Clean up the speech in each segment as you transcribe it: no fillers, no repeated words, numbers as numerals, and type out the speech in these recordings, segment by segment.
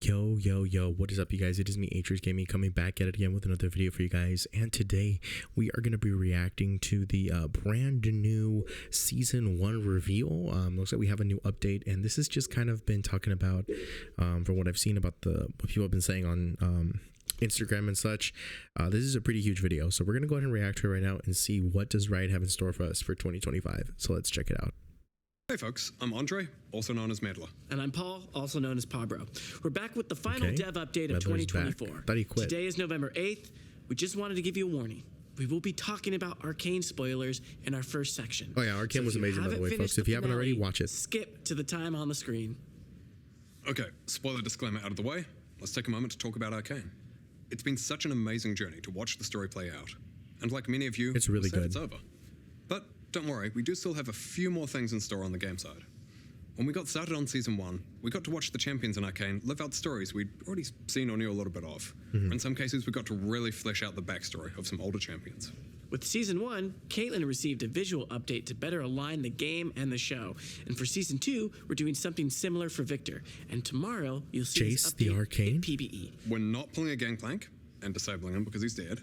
Yo, what is up, you guys? It is me, Atrix Gaming, coming back at it again with another video for you guys. And today we are going to be reacting to the brand new season 1 reveal. Looks like we have a new update, and this has just kind of been talking about, from what I've seen about what people have been saying on Instagram and such. This is a pretty huge video, so we're going to go ahead and react to it right now and see what does Riot have in store for us for 2025. So let's check it out. Hey folks, I'm Andre, also known as Meddler. And I'm Paul, also known as Pabro. We're back with the final dev update of Meddler's 2024. back. Thought he quit. Today is November 8th. We just wanted to give you a warning. We will be talking about Arcane spoilers in our first section. Oh yeah, Arcane was amazing, by the way, folks. If you haven't already, watch it. Skip to the time on the screen. Okay, spoiler disclaimer out of the way. Let's take a moment to talk about Arcane. It's been such an amazing journey to watch the story play out. And like many of you, it's really good. It's over. But don't worry, we do still have a few more things in store on the game side. When we got started on Season 1, we got to watch the champions in Arcane live out stories we'd already seen or knew a little bit of. Or in some cases, we got to really flesh out the backstory of some older champions. With Season 1, Caitlyn received a visual update to better align the game and the show. And for Season 2, we're doing something similar for Victor. And tomorrow, you'll see Jace the Arcane PBE. We're not pulling a Gangplank and disabling him because he's dead.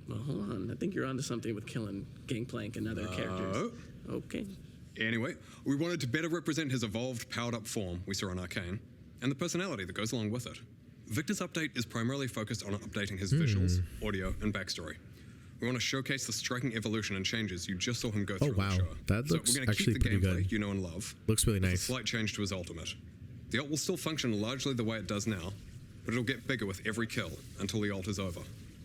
Well, hold on. I think you're onto something with killing Gangplank and other characters. Okay. Anyway, we wanted to better represent his evolved, powered-up form we saw in Arcane, and the personality that goes along with it. Victor's update is primarily focused on updating his visuals, audio, and backstory. We want to showcase the striking evolution and changes you just saw him go through on the show. That looks so we're going to actually keep the pretty gameplay good. you know and love. Looks really with nice. A slight change to his ultimate. The ult will still function largely the way it does now, but it'll get bigger with every kill until the ult is over.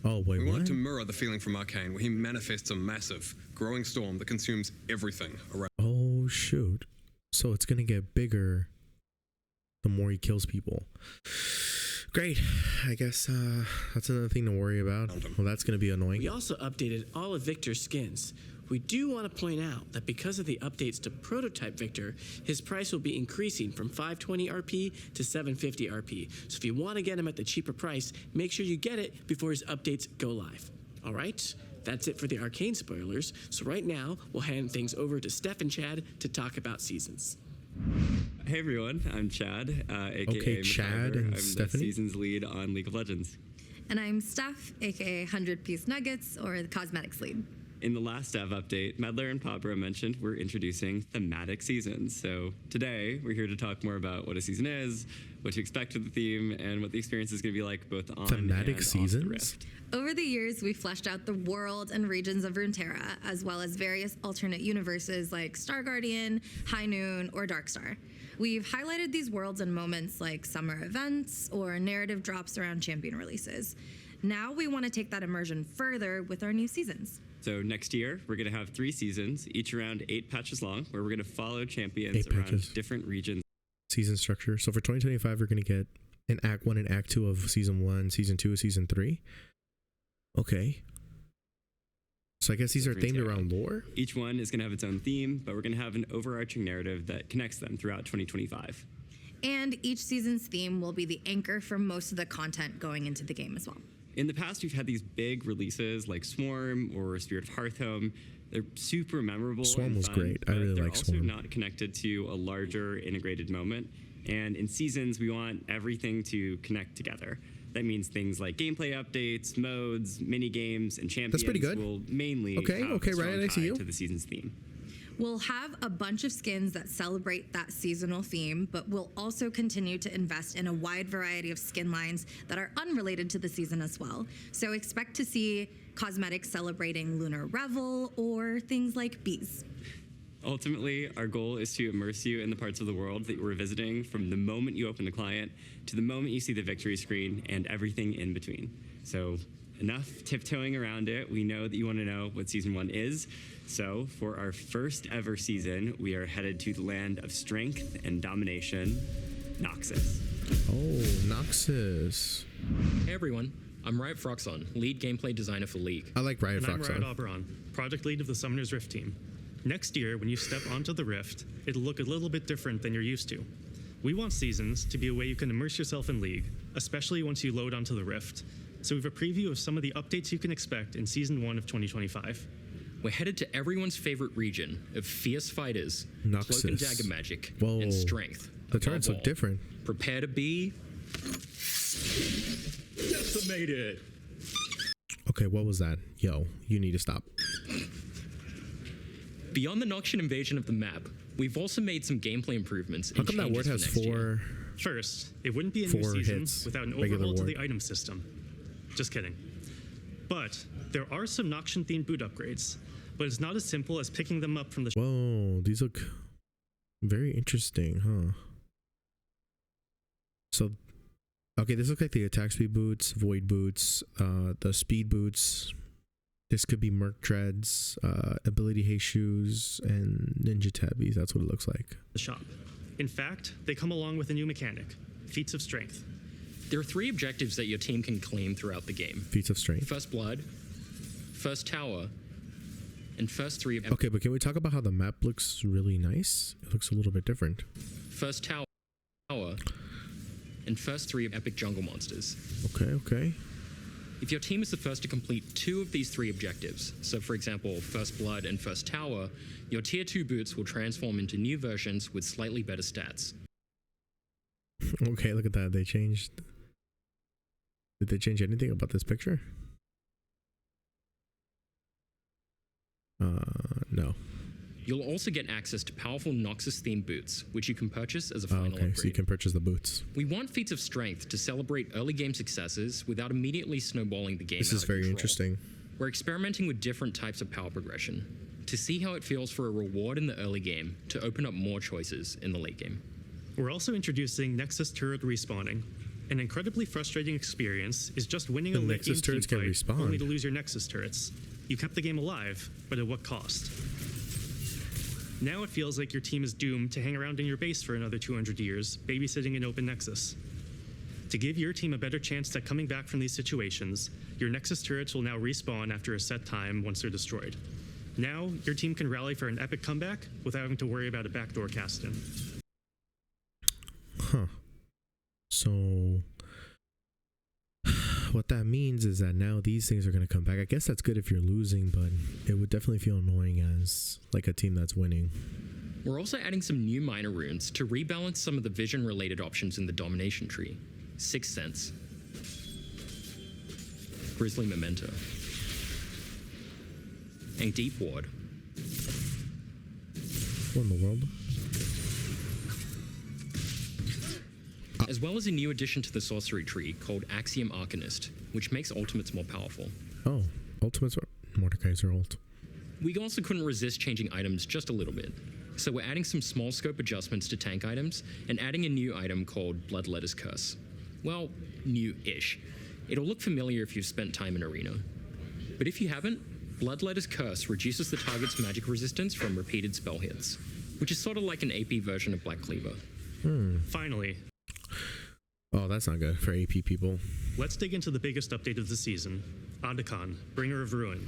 Oh, wait, we what? want it to mirror the feeling from Arcane, where he manifests a massive, growing storm that consumes everything around. Oh, shoot. So it's going to get bigger the more he kills people. Great. I guess that's another thing to worry about. Well, that's going to be annoying. We also updated all of Victor's skins. We do want to point out that because of the updates to Prototype Victor, his price will be increasing from 520 RP to 750 RP. So if you want to get him at the cheaper price, make sure you get it before his updates go live. All right? That's it for the Arcane spoilers. So right now, we'll hand things over to Steph and Chad to talk about seasons. Hey everyone, I'm Chad, aka Okay, Chad and I'm Stephanie. the seasons lead on League of Legends. And I'm Steph, aka 100-piece nuggets, or the cosmetics lead. In the last dev update, Meddler and Pabra mentioned we're introducing thematic seasons. So today, we're here to talk more about what a season is, what to expect with the theme, and what the experience is going to be like both on thematic and seasons? off the Rift. Over the years, we fleshed out the world and regions of Runeterra, as well as various alternate universes like Star Guardian, High Noon, or Darkstar. We've highlighted these worlds in moments like summer events or narrative drops around champion releases. Now we want to take that immersion further with our new seasons. So next year, we're going to have 3 seasons, each around 8 patches long, where we're going to follow champions around different regions. Season structure. So for 2025, we're going to get an Act 1 and Act 2 of Season 1, Season 2 of Season 3. Okay. So I guess these are themed around lore? Each one is going to have its own theme, but we're going to have an overarching narrative that connects them throughout 2025. And each season's theme will be the anchor for most of the content going into the game as well. In the past, we've had these big releases like Swarm or Spirit of Hearthhome. They're super memorable. Swarm was fun, great. I really like Swarm. They're also not connected to a larger integrated moment. And in seasons, we want everything to connect together. That means things like gameplay updates, modes, mini games, and champions. That's pretty good. Will mainly have right, strong I see you. tie to the season's theme. We'll have a bunch of skins that celebrate that seasonal theme, but we'll also continue to invest in a wide variety of skin lines that are unrelated to the season as well. So expect to see cosmetics celebrating Lunar Revel or things like bees. Ultimately, our goal is to immerse you in the parts of the world that we're visiting from the moment you open the client to the moment you see the victory screen and everything in between. So enough tiptoeing around it. We know that you want to know what Season 1 is. So for our first ever season, we are headed to the land of strength and domination, Noxus. Oh, Noxus. Hey everyone, I'm Riot Froxon, lead gameplay designer for League. I like Riot And Froxon. I'm Riot Oberon, project lead of the Summoner's Rift team. Next year, when you step onto the Rift, it'll look a little bit different than you're used to. We want seasons to be a way you can immerse yourself in League, especially once you load onto the Rift. So we have a preview of some of the updates you can expect in Season 1 of 2025. We're headed to everyone's favorite region of fierce fighters, Noxus. cloak and dagger magic, Whoa. and strength. The turrets look different. Prepare to be Decimated. Okay, what was that? Yo, you need to stop. Beyond the Noxian invasion of the map, we've also made some gameplay improvements. How come that word has four? First, it wouldn't be a new Four season hits, without an regular overhaul to ward. the item system. Just kidding. But there are some Noxian-themed boot upgrades, but it's not as simple as picking them up from the Whoa, these look very interesting, huh? So, okay, this looks like the attack speed boots, void boots, the speed boots. This could be Merc Dreads, ability haste shoes, and ninja tabbies. That's what it looks like. shop. In fact, they come along with a new mechanic, Feats of Strength. There are 3 objectives that your team can claim throughout the game. Feats of strength. First Blood, First Tower, and first 3 of Okay, but can we talk about how the map looks really nice? It looks a little bit different. First Tower, and first 3 of Epic Jungle Monsters. Okay. If your team is the first to complete 2 of these 3 objectives, so for example, First Blood and First Tower, your Tier 2 boots will transform into new versions with slightly better stats. Okay, look at that. They changed. Did they change anything about this picture? No. You'll also get access to powerful Noxus-themed boots, which you can purchase as a Oh, final okay, upgrade. so you can purchase the boots. We want Feats of Strength to celebrate early game successes without immediately snowballing the game This out is of very control. interesting. We're experimenting with different types of power progression to see how it feels for a reward in the early game to open up more choices in the late game. We're also introducing Nexus turret respawning. An incredibly frustrating experience is just winning The a late Nexus game turrets can teamfight respawn. only to lose your Nexus turrets. You kept the game alive, but at what cost? Now it feels like your team is doomed to hang around in your base for another 200 years, babysitting an open Nexus. To give your team a better chance at coming back from these situations, your Nexus turrets will now respawn after a set time once they're destroyed. Now, your team can rally for an epic comeback without having to worry about a backdoor cast-in. Huh. So what that means is that now these things are going to come back. I guess that's good if you're losing, but it would definitely feel annoying as like a team that's winning. We're also adding some new minor runes to rebalance some of the vision-related options in the domination tree. Sixth Sense, Grizzly Memento, and Deep Ward. What in the world? As well as a new addition to the sorcery tree called Axiom Arcanist, which makes ultimates more powerful. Oh, Ultimates are Mordekaiser ult. We also couldn't resist changing items just a little bit, so we're adding some small scope adjustments to tank items and adding a new item called Bloodletter's Curse. Well, new-ish. It'll look familiar if you've spent time in Arena. But if you haven't, Bloodletter's Curse reduces the target's magic resistance from repeated spell hits, which is sort of like an AP version of Black Cleaver. Finally, Oh, that's not good for AP people. let's dig into the biggest update of the season, Adakon, Bringer of Ruin.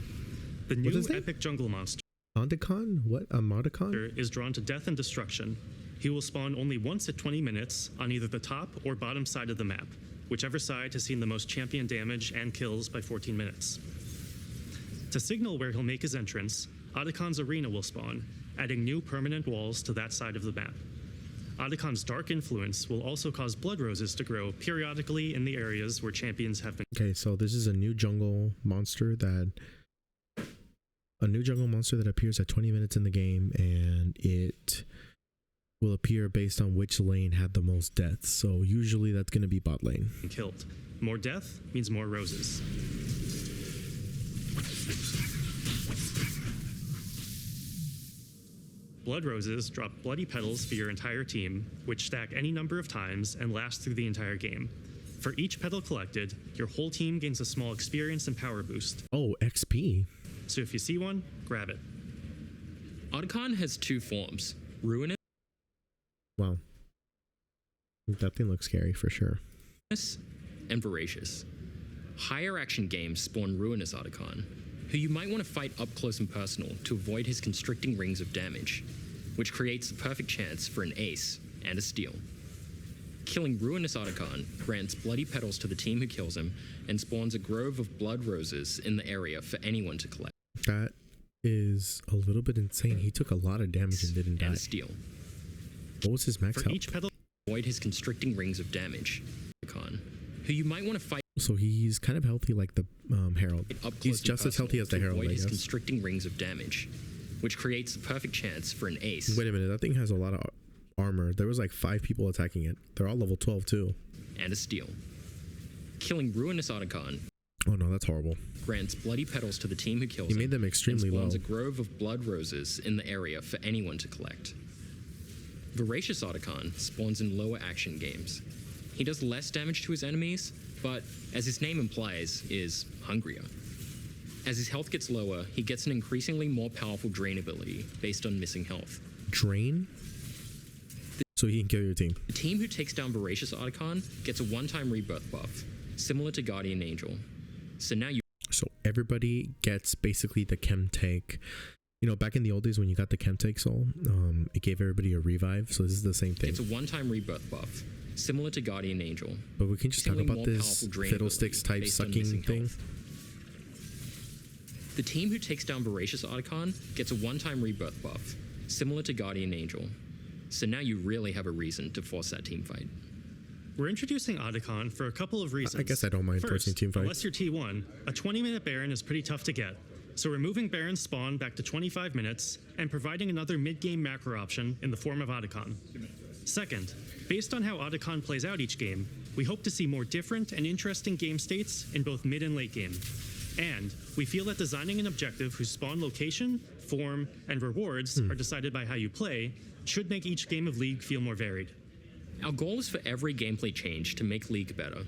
The What new is that? epic jungle monster Ondicon? What? A Modicon? is drawn to death and destruction. He will spawn only once at 20 minutes on either the top or bottom side of the map, whichever side has seen the most champion damage and kills by 14 minutes. To signal where he'll make his entrance, Adakon's arena will spawn, adding new permanent walls to that side of the map. Adakon's dark influence will also cause blood roses to grow periodically in the areas where champions have been. Okay, so this is a new jungle monster that appears at 20 minutes in the game, and it will appear based on which lane had the most deaths. So usually that's going to be bot lane. Killed. More death means more roses. Blood roses drop bloody petals for your entire team, which stack any number of times and last through the entire game. For each petal collected, your whole team gains a small experience and power boost. Oh, XP. So if you see one, grab it. Otacon has 2 forms, Ruinous Wow. That thing looks scary for sure. and Voracious. Higher action games spawn Ruinous Otacon, who you might want to fight up close and personal to avoid his constricting rings of damage, which creates the perfect chance for an ace and a steal. Killing Ruinous Otacon grants bloody petals to the team who kills him and spawns a grove of blood roses in the area for anyone to collect. That is a little bit insane. He took a lot of damage and didn't die. And a steal. What was his max For health? each petal Avoid his constricting rings of damage. Otacon. who you might want to fight So he's kind of healthy like the Herald. up close He's and just as healthy personal as the to Herald, avoid I his guess. constricting rings of damage, which creates the perfect chance for an ace Wait a minute, that thing has a lot of armor. There was like 5 people attacking it. They're all level 12 too. and a steal. Killing Ruinous Otacon Oh no, that's horrible. grants bloody petals to the team who kills He him, made them extremely and low. spawns a grove of blood roses in the area for anyone to collect. Voracious Otacon spawns in lower action games. He does less damage to his enemies, but, as his name implies, is hungrier. As his health gets lower, he gets an increasingly more powerful drain ability based on missing health. Drain? So he can kill your team. The team who takes down Voracious Otacon gets a one-time rebirth buff, similar to Guardian Angel. So now you So everybody gets basically the chem take. You know, back in the old days when you got the chem take soul, it gave everybody a revive. So this is the same thing. It's a one-time rebirth buff, similar to Guardian Angel. But we can just talk Signaling about more this powerful drain fiddlesticks ability type based on sucking missing thing. health. The team who takes down Voracious Otacon gets a one-time rebirth buff, similar to Guardian Angel. So now you really have a reason to force that team fight. We're introducing Otacon for a couple of reasons. I guess I don't mind First, forcing team fights. unless you're T1, a 20-minute Baron is pretty tough to get. So we're moving Baron's spawn back to 25 minutes and providing another mid-game macro option in the form of Otacon. Second, based on how Otacon plays out each game, we hope to see more different and interesting game states in both mid and late game. And we feel that designing an objective whose spawn location, form, and rewards are decided by how you play should make each game of League feel more varied. Our goal is for every gameplay change to make League better.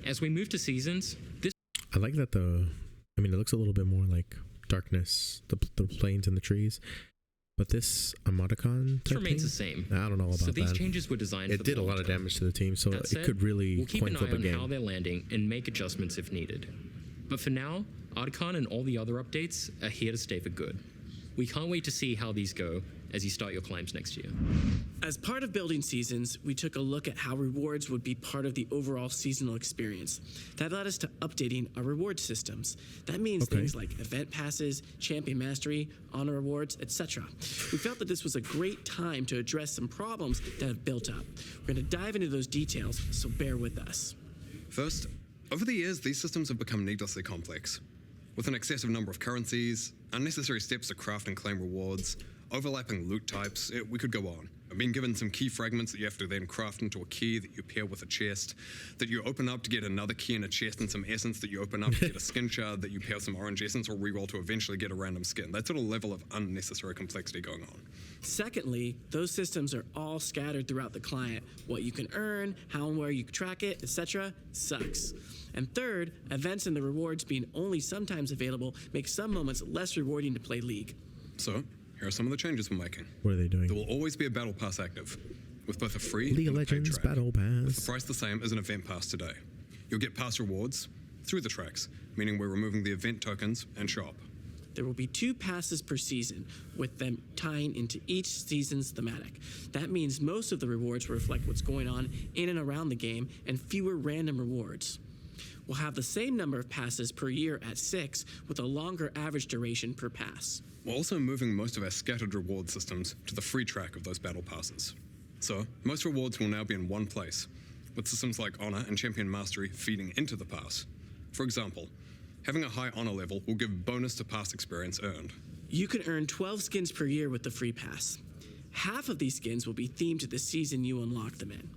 As we move to seasons, this I like that it looks a little bit more like darkness, the plains and the trees. But this Emoticon type remains thing, the same. I don't know about So these that. changes were designed for It the did a long lot of term. damage to the team, so That it said, could really we'll keep coin an flip eye a on game. how they're landing and make adjustments if needed. But for now, Otacon and all the other updates are here to stay for good. We can't wait to see how these go as you start your climbs next year. As part of building seasons, we took a look at how rewards would be part of the overall seasonal experience. That led us to updating our reward systems. That means Okay. things like event passes, champion mastery, honor rewards, etc. We felt that this was a great time to address some problems that have built up. We're going to dive into those details, so bear with us. First, over the years, these systems have become needlessly complex. With an excessive number of currencies, unnecessary steps to craft and claim rewards, overlapping loot types, we could go on. I've been given some key fragments that you have to then craft into a key that you pair with a chest, that you open up to get another key in a chest and some essence that you open up to get a skin shard that you pair some orange essence or reroll to eventually get a random skin. That sort of level of unnecessary complexity going on. Secondly, those systems are all scattered throughout the client. What you can earn, how and where you can track it, etc. sucks. And third, events and the rewards being only sometimes available make some moments less rewarding to play League. So, here are some of the changes we're making. What are they doing? There will always be a battle pass active, with both a free League of and a paid Legends track, Battle with the Pass. price the same as an event pass today. You'll get pass rewards through the tracks, meaning we're removing the event tokens and shop. There will be 2 passes per season, with them tying into each season's thematic. That means most of the rewards will reflect what's going on in and around the game, and fewer random rewards. We'll have the same number of passes per year at 6, with a longer average duration per pass. We're also moving most of our scattered reward systems to the free track of those battle passes. So, most rewards will now be in one place, with systems like Honor and Champion Mastery feeding into the pass. For example, having a high Honor level will give bonus to pass experience earned. You can earn 12 skins per year with the free pass. Half of these skins will be themed to the season you unlock them in.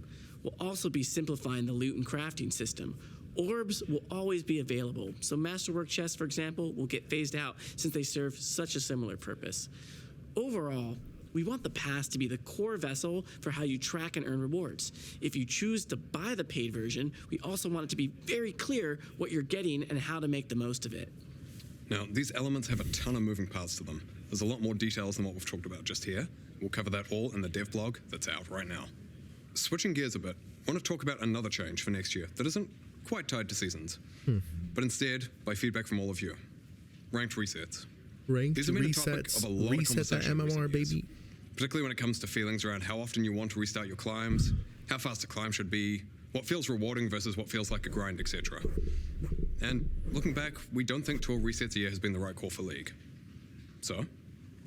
We'll also be simplifying the loot and crafting system. Orbs will always be available, so Masterwork chests, for example, will get phased out since they serve such a similar purpose. Overall, we want the pass to be the core vessel for how you track and earn rewards. If you choose to buy the paid version, we also want it to be very clear what you're getting and how to make the most of it. Now, these elements have a ton of moving parts to them. There's a lot more details than what we've talked about just here. We'll cover that all in the dev blog that's out right now. Switching gears a bit, I want to talk about another change for next year that isn't quite tied to seasons, but instead by feedback from all of you. Ranked resets. Ranked These have been a topic resets. of a lot of Reset that conversation in MMR, recent years, baby. particularly when it comes to feelings around how often you want to restart your climbs, how fast a climb should be, what feels rewarding versus what feels like a grind, etc. And looking back, we don't think 12 resets a year has been the right call for League. So,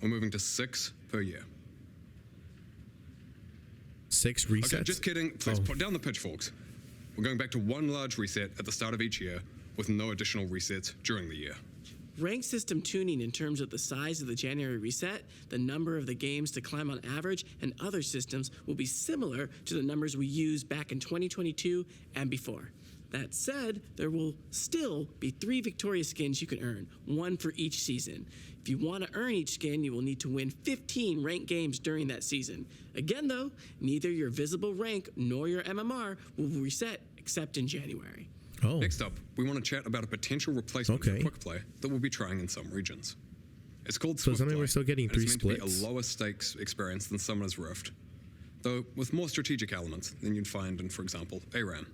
we're moving to 6 per year. 6 resets? Okay, just kidding. Please Oh. put down the pitchforks. We're going back to one large reset at the start of each year, with no additional resets during the year. Rank system tuning in terms of the size of the January reset, the number of the games to climb on average, and other systems will be similar to the numbers we used back in 2022 and before. That said, there will still be 3 Victoria skins you can earn, 1 for each season. If you want to earn each skin, you will need to win 15 ranked games during that season. Again though, neither your visible rank nor your MMR will reset except in January. Oh, Next up, we want to chat about a potential replacement for Quick Play that we'll be trying in some regions. It's called so Swift something Play, we're still getting and 3 it's meant to be splits. a lower stakes experience than Summoner's Rift, though with more strategic elements than you'd find in, for example, ARAM.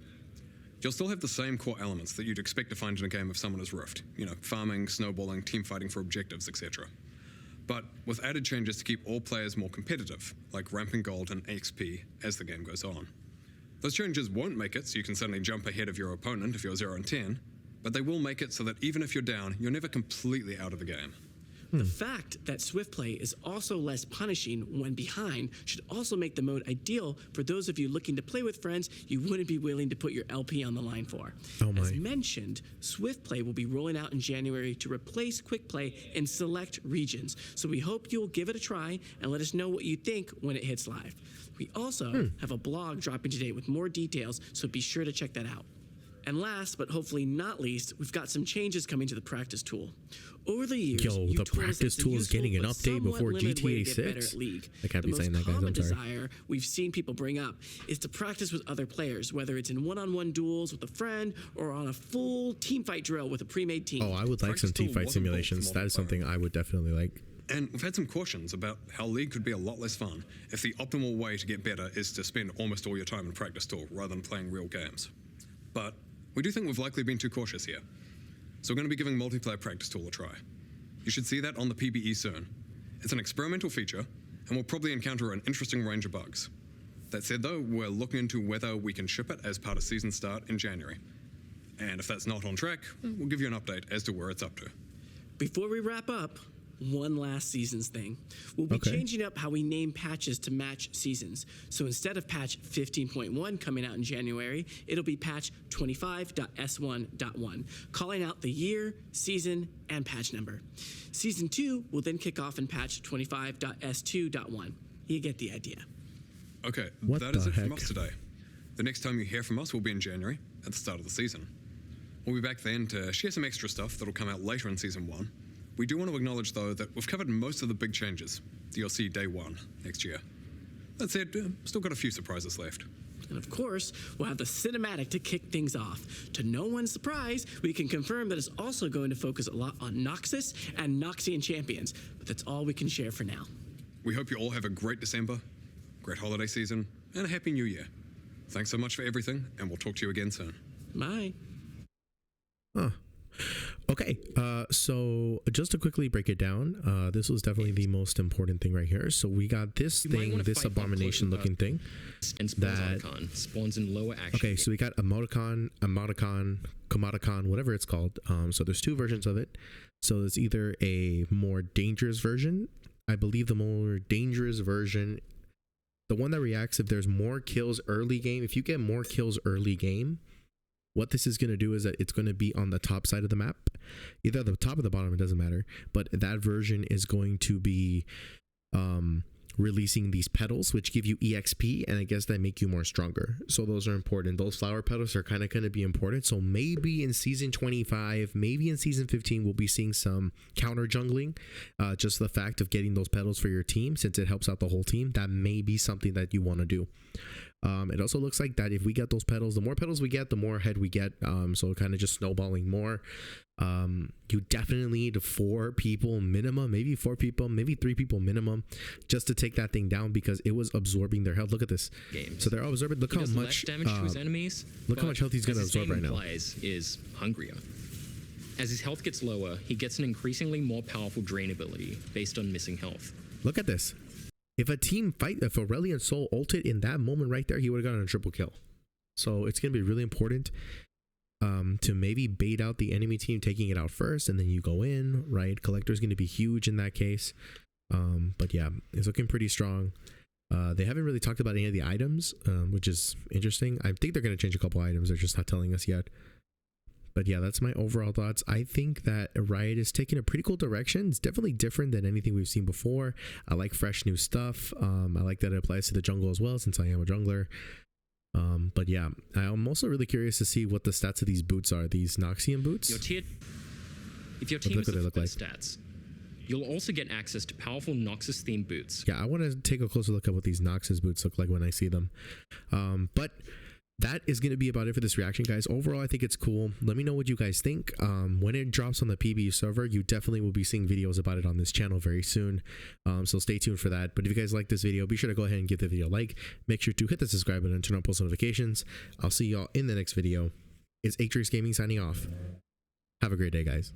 You'll still have the same core elements that you'd expect to find in a game of Summoner's Rift, farming, snowballing, team fighting for objectives, etc. But with added changes to keep all players more competitive, like ramping gold and XP as the game goes on. Those changes won't make it so you can suddenly jump ahead of your opponent if you're 0 and 10, but they will make it so that even if you're down, you're never completely out of the game. The fact that Swift Play is also less punishing when behind should also make the mode ideal for those of you looking to play with friends you wouldn't be willing to put your LP on the line for. Oh my. As mentioned, Swift Play will be rolling out in January to replace Quick Play in select regions, so we hope you'll give it a try and let us know what you think when it hits live. We also have a blog dropping today with more details, so be sure to check that out. And last, but hopefully not least, we've got some changes coming to the practice tool. Over the years, Yo, you the told us practice it's a tool is useful getting an but update somewhat before limited way to GTA get better 6. at League. I can't The be saying that, most guys. common I'm sorry. desire we've seen people bring up is to practice with other players, whether it's in one-on-one duels with a friend or on a full team fight drill with a pre-made team. Oh, I would like some Practice tool team fight wasn't built for simulations. That is multiplayer. something I would definitely like. And we've had some cautions about how League could be a lot less fun if the optimal way to get better is to spend almost all your time in practice tool rather than playing real games. But we do think we've likely been too cautious here. So we're going to be giving multiplayer practice tool a try. You should see that on the PBE soon. It's an experimental feature, and we'll probably encounter an interesting range of bugs. That said though, we're looking into whether we can ship it as part of season start in January. And if that's not on track, we'll give you an update as to where it's up to. Before we wrap up, one last seasons thing. We'll be Okay. changing up how we name patches to match seasons. So instead of patch 15.1 coming out in January, it'll be patch 25.s1.1, calling out the year, season, and patch number. Season 2 will then kick off in patch 25.s2.1. You get the idea. Okay, What that is the it from heck? us today. The next time you hear from us will be in January, at the start of the season. We'll be back then to share some extra stuff that'll come out later in Season 1. We do want to acknowledge, though, that we've covered most of the big changes that you'll see day 1 next year. That said, still got a few surprises left. And of course, we'll have the cinematic to kick things off. To no one's surprise, we can confirm that it's also going to focus a lot on Noxus and Noxian champions, but that's all we can share for now. We hope you all have a great December, great holiday season, and a happy new year. Thanks so much for everything, and we'll talk to you again soon. Bye. Huh. Okay, so just to quickly break it down, this was definitely the most important thing right here. So we got this You might thing, wanna this fight up close abomination and looking thing. And spawns That- icon. Spawns in lower action. Okay, so we got emoticon, comoticon, whatever it's called. So there's 2 versions of it. So it's either a more dangerous version. I believe the more dangerous version, the one that reacts if there's more kills early game. If you get more kills early game, what this is going to do is that it's going to be on the top side of the map, either the top or the bottom, it doesn't matter, but that version is going to be releasing these petals which give you EXP, and I guess that make you more stronger. So those are important. Those flower petals are kind of going to be important. So maybe in season 25, maybe in season 15, we'll be seeing some counter jungling. Just the fact of getting those petals for your team, since it helps out the whole team, that may be something that you want to do. It also looks like that if we get those petals, the more petals we get, the more ahead we get. So kind of just snowballing more. You definitely need 4 people minimum, maybe 4 people, maybe 3 people minimum, just to take that thing down, because it was absorbing their health. Look at this. Games. So they're absorbing. Look He how does much less damage to his enemies. look how but much health he's gonna as his absorb name right now. implies, is hungrier. As his health gets lower, he gets an increasingly more powerful drain ability based on missing health. Look at this. If Aurelion Soul ulted in that moment right there, he would have gotten a triple kill. So it's gonna be really important to maybe bait out the enemy team taking it out first, and then you go in, right? Collector's going to be huge in that case. But yeah, it's looking pretty strong. They haven't really talked about any of the items, which is interesting. I think they're going to change a couple items. They're just not telling us yet. But yeah, that's my overall thoughts. I think that Riot is taking a pretty cool direction. It's definitely different than anything we've seen before. I like fresh new stuff. I like that it applies to the jungle as well, since I am a jungler. But yeah, I'm also really curious to see what the stats of these boots are. These Noxian boots. If your team has the best stats, you'll also get access to powerful Noxus themed boots. Yeah, I want to take a closer look at what these Noxus boots look like when I see them. But that is going to be about it for this reaction, guys. Overall, I think it's cool. Let me know what you guys think. When it drops on the PBU server, you definitely will be seeing videos about it on this channel very soon. So stay tuned for that. But if you guys like this video, be sure to go ahead and give the video a like. Make sure to hit the subscribe button and turn on post notifications. I'll see y'all in the next video. It's Atrix Gaming signing off. Have a great day, guys.